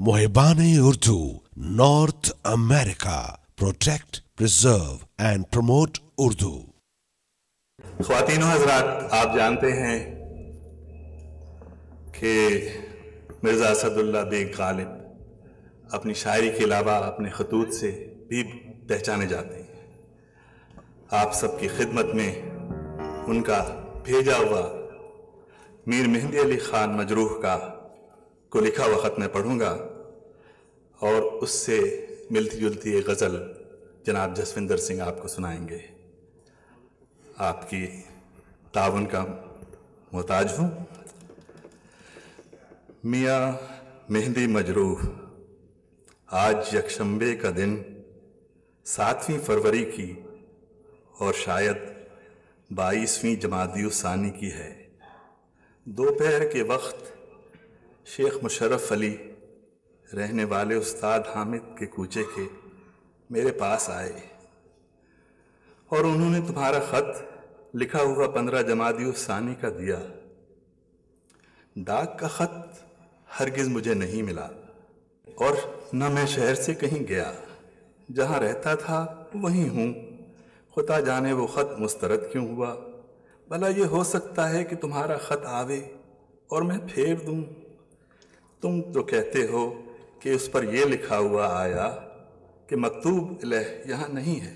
मुहिबान Urdu North America protect preserve and promote Urdu. ख्वातीन हज़रात, आप जानते हैं कि मिर्ज़ा असदुल्लाह बेग गालिब अपनी शायरी के अलावा अपने खतूत से भी पहचाने जाते हैं। आप सबकी खिदमत में उनका भेजा हुआ मीर मेहंदी अली ख़ान मजरूह को लिखा हुआ ख़त मैं पढ़ूँगा और उससे मिलती जुलती एक गज़ल जनाब जसविंदर सिंह आपको सुनाएंगे। आपकी ताउन का मोहताज हूँ। मियाँ मेहंदी मजरूह, आज यकशंबे का दिन 7वीं फरवरी की और शायद 22वीं जमादियो सानी की है। दोपहर के वक्त शेख मुशर्रफ अली रहने वाले उस्ताद हामिद के कूचे के मेरे पास आए और उन्होंने तुम्हारा ख़त लिखा हुआ 15 जमादियो सानी का दिया। डाक का ख़त हरगिज़ मुझे नहीं मिला और न मैं शहर से कहीं गया, जहाँ रहता था वहीं हूँ। खुदा जाने वो ख़त मुस्तरद क्यों हुआ। भला ये हो सकता है कि तुम्हारा ख़त आवे और मैं फेर दूँ। तुम तो कहते हो कि उस पर यह लिखा हुआ आया कि मकतूब इलैह यहाँ नहीं है।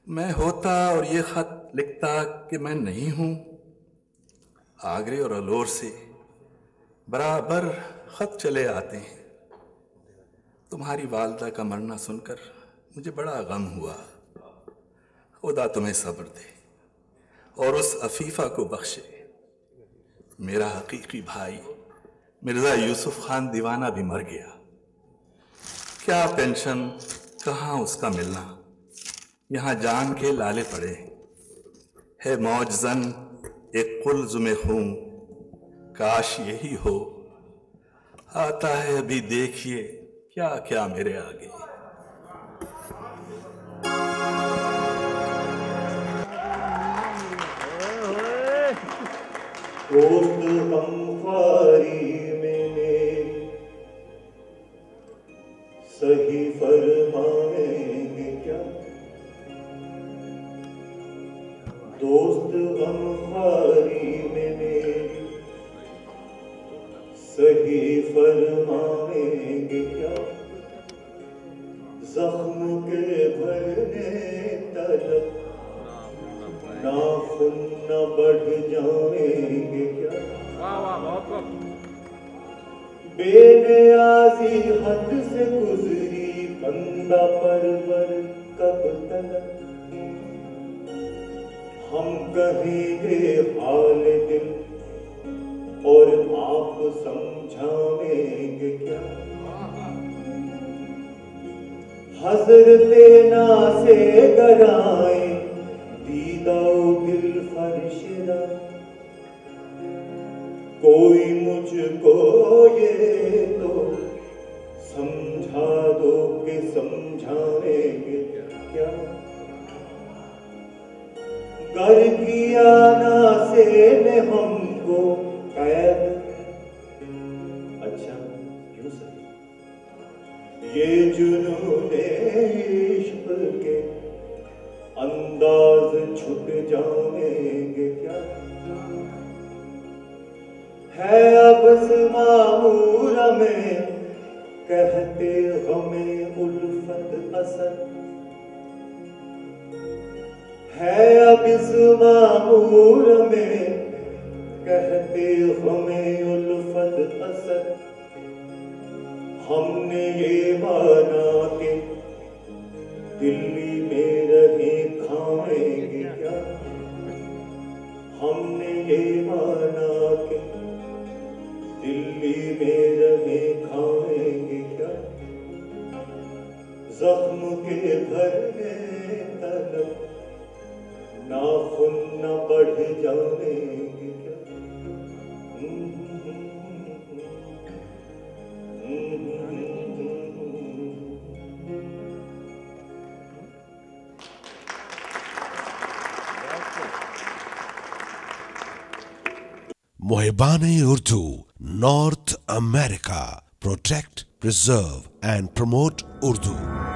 मैं होता और ये ख़त लिखता कि मैं नहीं हूँ। आगरे और अलोर से बराबर ख़त चले आते हैं। तुम्हारी वालदा का मरना सुनकर मुझे बड़ा गम हुआ। खुदा तुम्हें सब्र दे और उस अफीफ़ा को बख्शे। मेरा हकीकी भाई मिर्ज़ा यूसुफ खान दीवाना भी मर गया। क्या पेंशन, कहाँ उसका मिलना। यहाँ जान के लाले पड़े है मौजज़न एक कुल्ज़ में खूं। काश यही हो, आता है अभी देखिए क्या क्या मेरे आगे। दोस्त गमखारी में सही फरमाएंगे क्या। दोस्त गमखारी में सही फरमाएंगे क्या। जख्म के भरने तलक नाखून न बढ़ जाएंगे क्या। बेनियाज़ी हद से गुजरी बंदा परवर कब तलक। हम कहेंगे हाल दिल और आप समझाएंगे क्या। हज़रते नासे गराए दीदाओ दिल फरिश्ता। कोई मुझको ये तो समझा दो कि समझाएंगे क्या। घर किया नासे ने हमको कैद। अच्छा यूं सही ये जुनूने इश्क के अंदाज छुट जाएंगे क्या। है अब मामूर में कहते हमें उल्फत असर। है अब इस मामूर में कहते हमें उल्फत असर। हमने ये माना कि दिल्ली में रहे खाएंगे क्या। हमने ये माना कि दिल्ली में रहे खाएंगे क्या। जख्म के भरने तलक नाखून न बढ़ जाएंगे क्या। मुहिबान Urdu North America protect, preserve and promote Urdu.